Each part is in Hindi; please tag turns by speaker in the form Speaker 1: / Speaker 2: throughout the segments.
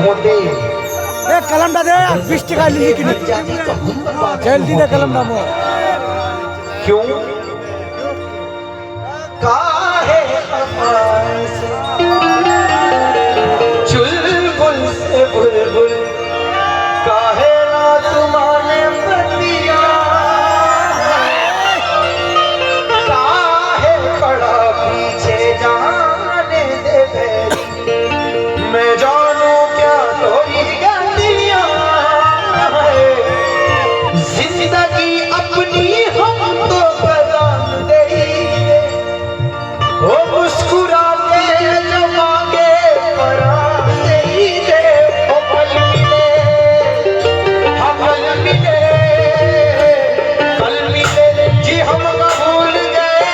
Speaker 1: होते
Speaker 2: कलम दे 20 टका ली कि जल्दी दे कलम नामो
Speaker 1: क्यों काहे से चुलबुल से बुलबुल काहे ना तुम्हारे बतिया काहे पड़ा पीछे जाने दे बेरी मैं जानू क्या तोरी गलियां जिंदगी अपनी हम तो बदल दे ओ मुस्कुराते जो मांगे परान दे दे ओ पल मिले हम पल मिले जी हम ना भूल गए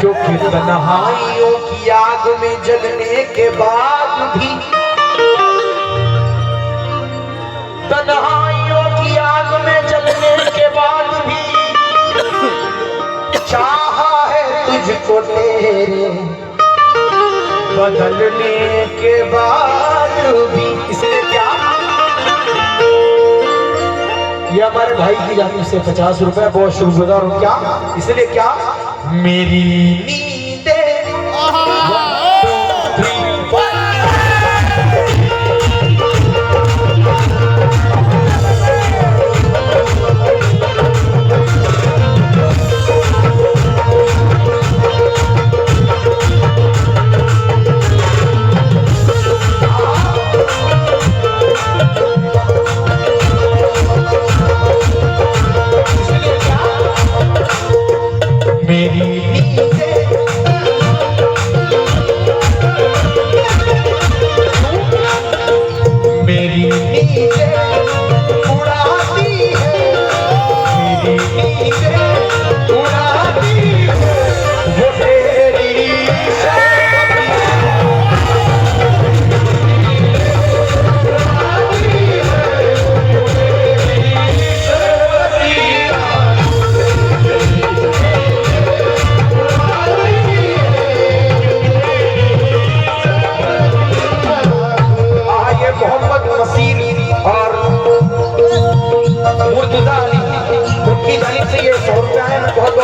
Speaker 1: क्योंकि तन्हाइयों की आग में जलने के बाद भी तन्हाइयों की आग में जलने के बाद भी चाहा है तुझको तेरे बदलने के बाद भी। इसलिए क्या ये हमारे भाई की जानी से 50 रुपए बहुत शुक्रगुजार हूं। क्या इसलिए क्या मेरी नींदें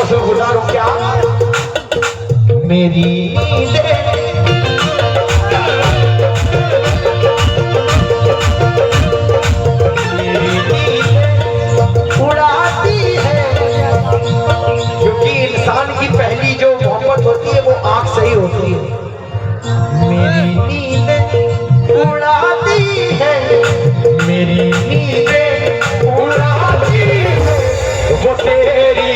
Speaker 1: शुक्रगुजार हूं। क्या मेरी उड़ाती है क्योंकि इंसान की पहली जो मोहब्बत होती है वो आंख से ही होती है। मेरी नींद उड़ाती है मेरी नींद उड़ाती है वो तेरी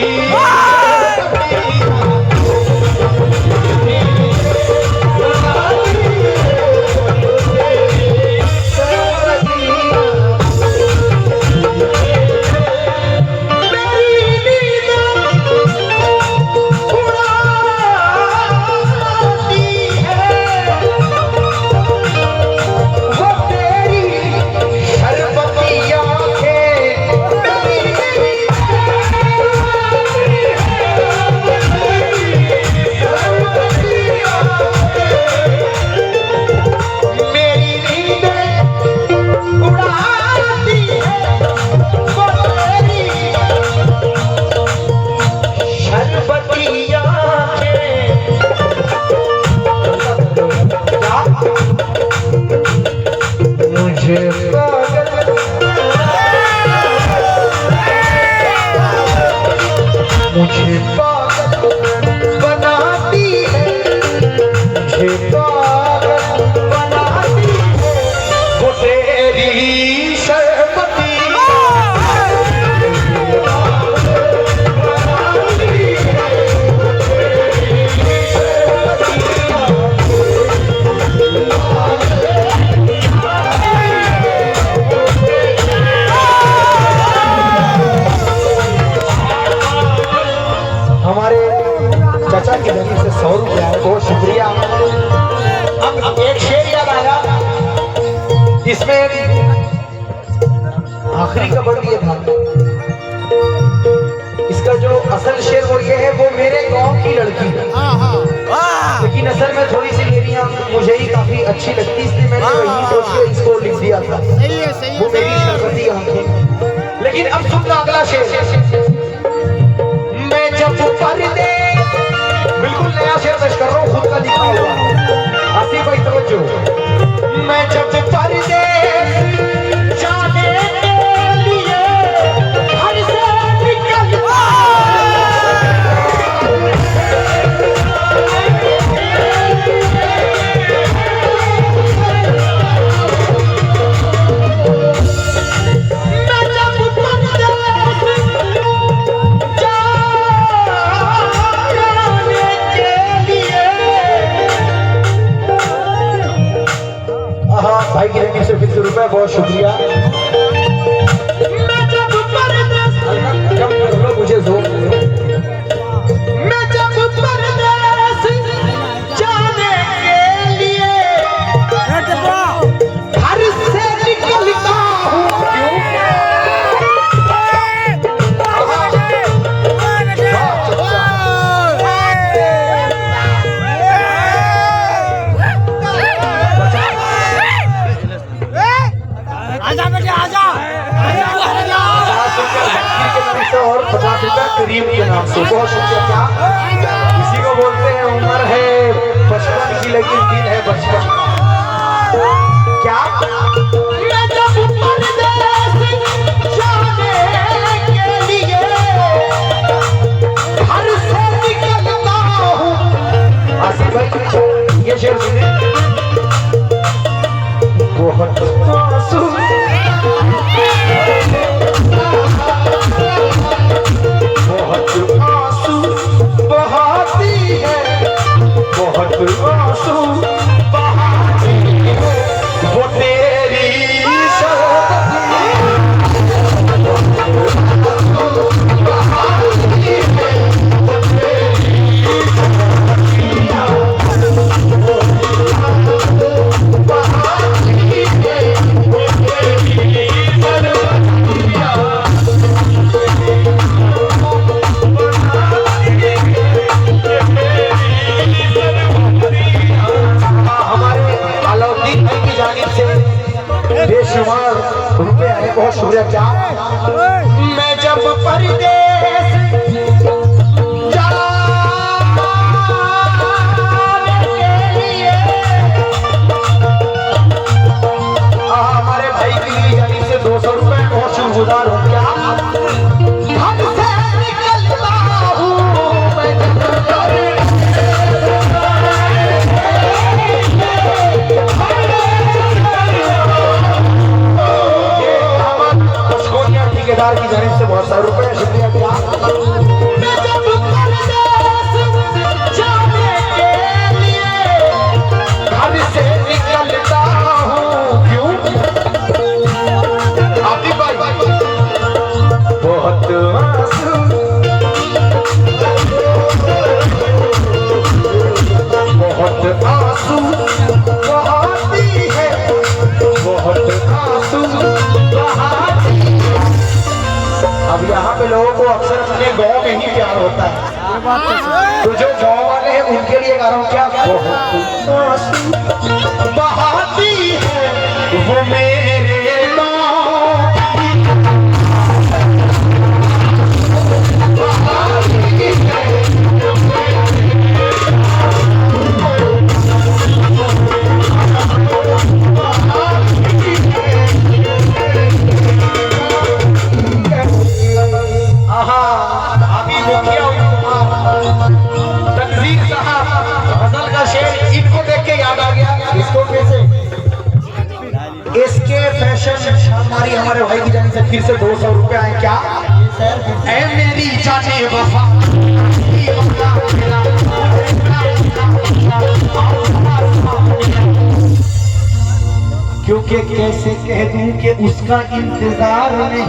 Speaker 1: मुझे पागल बनाती है मुझे पागल बनाती है वो तेरी शर्बती हमारे चाचा की जमीन से 100 रुपया है, बहुत शुक्रिया। अब एक शेर याद आया जिसमें आखिरी का वर्ड ये था। इसका जो असल शेर वो ये है, वो मैं मेरे गांव की लड़की, लेकिन असल में थोड़ी सी मेरियां मुझे ही काफी अच्छी लगती, इसलिए मैंने वही सोच के इसको लिख दिया था। वो मेरी शरबती आंखें। लेकिन अब सुनना अगला शेर। मैं जब पर्दे, बिल्कुल नया शेर पेश कर रहा हूँ, खुद का लिखा हुआ। आसिफ भाई तवज्जो। मैं जब पर्दे जाने के लिए घर से निकलता, भाई की रकम से 20 रुपए, बहुत शुक्रिया। मुझे जोर मैं जब परदेस जाने के लिए घर से निकलता हूँ, और 50 रुपए करीम के नाम से। बहुत शुक्रिया। क्या इसी को बोलते हैं उम्र है बचपन की, लेकिन दिन है बचपन का। क्या मैं जब परदेस जाने के लिए घर से निकलता हूँ। आसिफ भाई ये शेर सुनिए। बहुत आंसू बहाती है, बहुत आंसू बहाती है, वो तेरी बेशुमार रुपए आए, बहुत शुक्रिया। क्या मैं जब परदेस जाने के लिए हमारे भाई की जानी से 200 रुपए, बहुत शुक्रगुजार हूँ। क्या घर से निकलता हूँ मैं ठेकेदार की जानिब से बहुत सारे रुपए, शुक्रिया। क्या मैं जब परदेस जाने के लिए घर से निकलता हूँ, क्यों आसिफ भाई बहुत आंसू बहुत आंसू बहाती है, बहुत आंसू बहाती। अब यहाँ पे लोगों को अक्सर अपने गांव में ही प्यार होता है, तो जो गांव वाले हैं उनके लिए गा रहा हूँ। क्या बहुत आंसू बहाती है वो मेरे गाँव, बहाती है तनवीर साहब गजल का शेर इनको देख के याद आ गया। इसको कैसे इसके फैशन हमारे भाई की जानी से फिर से 200 रुपए आए। क्या ऐ मेरी जाने वफा, क्योंकि कैसे कह दूं कि उसका इंतजार नहीं।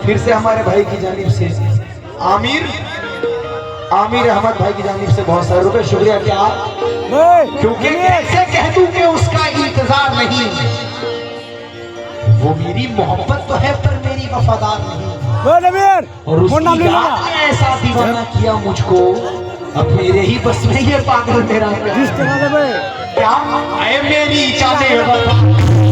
Speaker 1: फिर से हमारे भाई की जानिब से आमिर अहमद भाई की जानिब से बहुत सारे रुपए, शुक्रिया। क्या क्योंकि कैसे कह दूं कि उसका इंतजार नहीं, वो मेरी मोहब्बत तो है पर मेरी वफादार नहीं।
Speaker 2: ओ नवीन
Speaker 1: और
Speaker 2: फोन नाम
Speaker 1: उसकी
Speaker 2: ले
Speaker 1: याद
Speaker 2: लेना
Speaker 1: ने ऐसा दीवाना किया मुझको, अब मेरे ही बस में ये पागल मेरा
Speaker 2: 20 टका दे बे
Speaker 1: क्या है मेरी जाने वाला